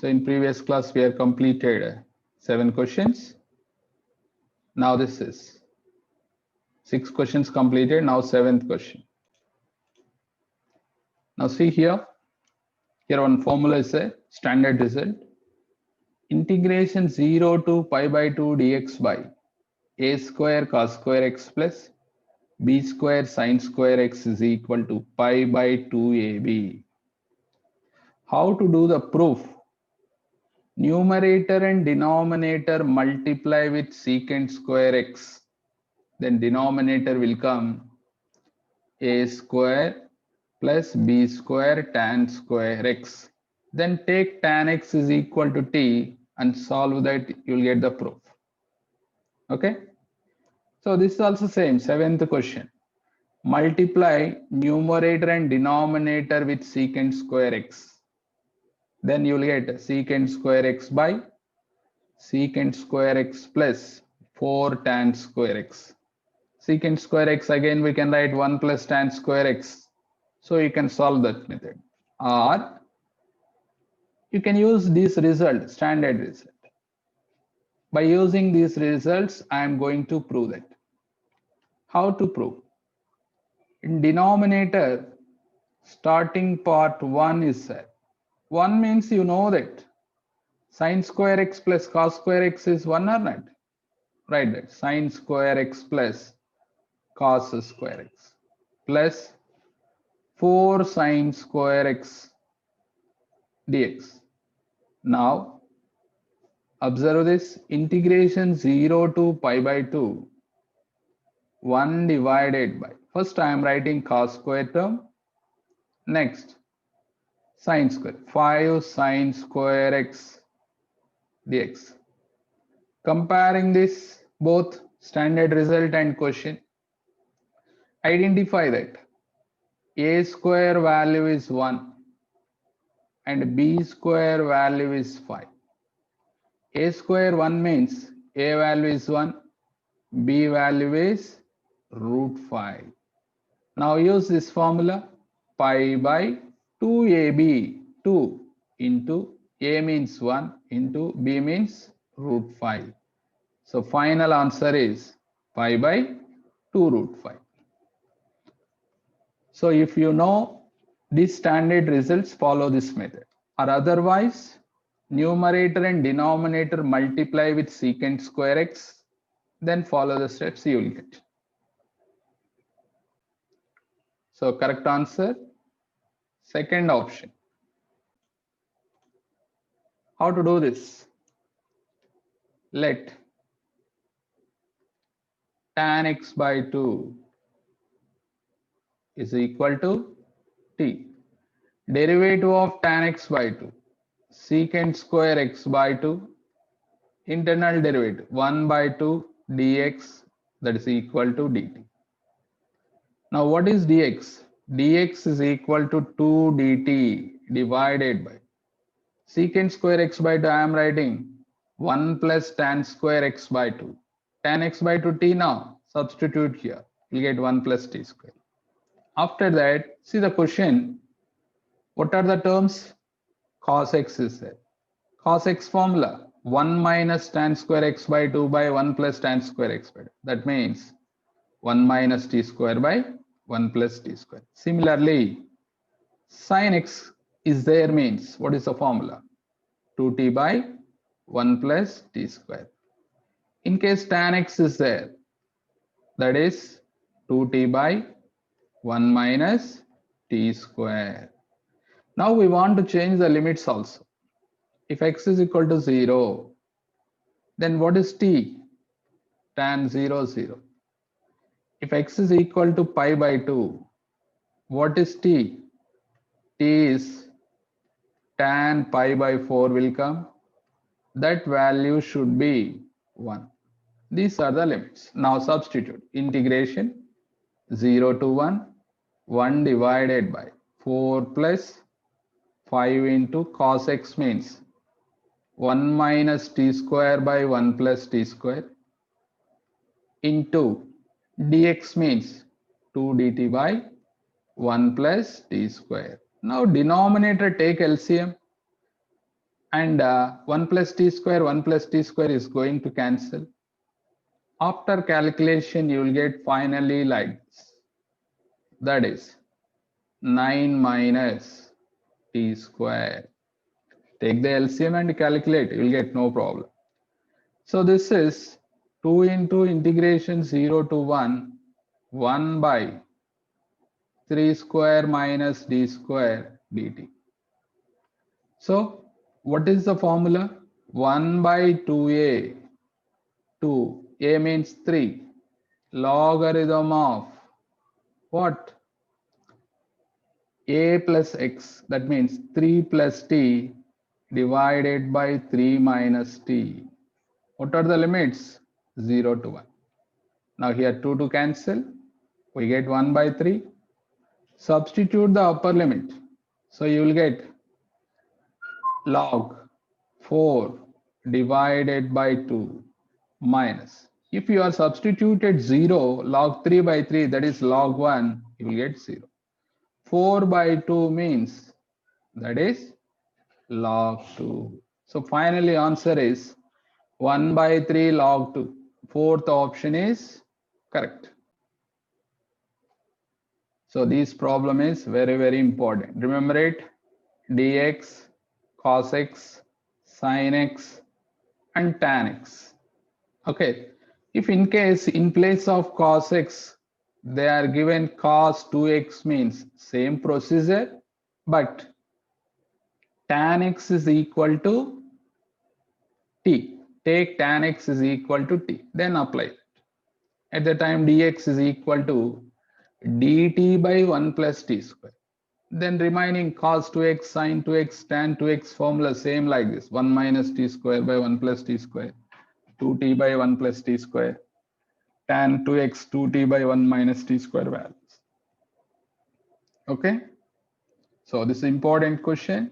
So in previous class, we have completed 7 questions. Now this is 6 questions completed. Now 7th question. Now see here. Here one formula is a standard result. Integration 0 to pi by 2 dx by a square cos square x plus b square sin square x is equal to pi by 2ab. How to do the proof? Numerator and denominator multiply with secant square x. Then denominator will come a square plus b square tan square x. Then take tan x is equal to t and solve that, you'll get the proof. Okay. So this is also same, 7th question. Multiply numerator and denominator with secant square x. Then you will get secant square x by secant square x plus 4 tan square x. Secant square x, again we can write 1 plus tan square x. So you can solve that method. Or you can use this result, standard result. By using these results, I am going to prove that. How to prove? In denominator, starting part 1 is set. 1 means you know that sin square x plus cos square x is 1 or not? Write that sin square x plus cos square x plus 4 sin square x dx. Now observe this, integration 0 to pi by 2, 1 divided by, first I am writing cos square term, next sin square, 5 sin square x dx. Comparing this both standard result and question, identify that a square value is 1 and b square value is 5. A square 1 means a value is 1, b value is root 5. Now use this formula, pi by 2ab, 2 into a means 1 into b means root 5. So final answer is pi by 2 root 5. So if you know these standard results, follow this method. Or otherwise, numerator and denominator multiply with secant square x, then follow the steps you will get. So correct answer, second option. How to do this? Let tan x by 2 is equal to t. Derivative of tan x by 2, secant square x by 2, internal derivative 1 by 2 dx, that is equal to dt. Now what is dx? Dx is equal to 2 dt divided by secant square x by 2, I am writing 1 plus tan square x by 2. Tan x by 2 t, now substitute here, you get 1 plus t square. After that, see the question, what are the terms? Cos x is there. Cos x formula, 1 minus tan square x by 2 by 1 plus tan square x by 2. That means 1 minus t square by 1 plus t square. Similarly, sin x is there means, what is the formula? 2t by 1 plus t square. In case tan x is there, that is 2t by 1 minus t square. Now we want to change the limits also. If x is equal to 0, then what is t? Tan 0, 0. If x is equal to pi by 2, what is t? T is tan pi by 4 will come. That value should be 1. These are the limits. Now substitute integration 0 to 1, 1 divided by 4 plus 5 into cos x means 1 minus t square by 1 plus t square into dx means 2 dt by 1 plus t square. Now denominator take LCM and 1 plus t square is going to cancel. After calculation, you will get finally like this. That is 9 minus t square. Take the LCM and calculate, you will get no problem. So this is 2 into integration 0 to 1 by 3 square minus d square dt. So what is the formula? 1 by 2a, 2a means 3, logarithm of what? A plus x, that means 3 plus t divided by 3 minus t. What are the limits? 0 to 1. Now here 2 to cancel, we get 1 by 3. Substitute the upper limit. So you will get log 4 divided by 2 minus. If you are substituted 0, log 3 by 3, that is log 1, you will get 0. 4 by 2 means that is log 2. So finally answer is 1 by 3 log 2. Fourth option is correct. So this problem is very, very important. Remember it, dx, cos x, sin x, and tan x. Okay, if in case in place of cos x, they are given cos 2x means same procedure, but tan x is equal to t. Take tan x is equal to t, then apply it. At the time dx is equal to dt by 1 plus t square. Then remaining cos 2x, sin 2x, tan 2x formula same like this. 1 minus t square by 1 plus t square. 2t by 1 plus t square. Tan 2x, 2t by 1 minus t square values. Okay. So this is important question.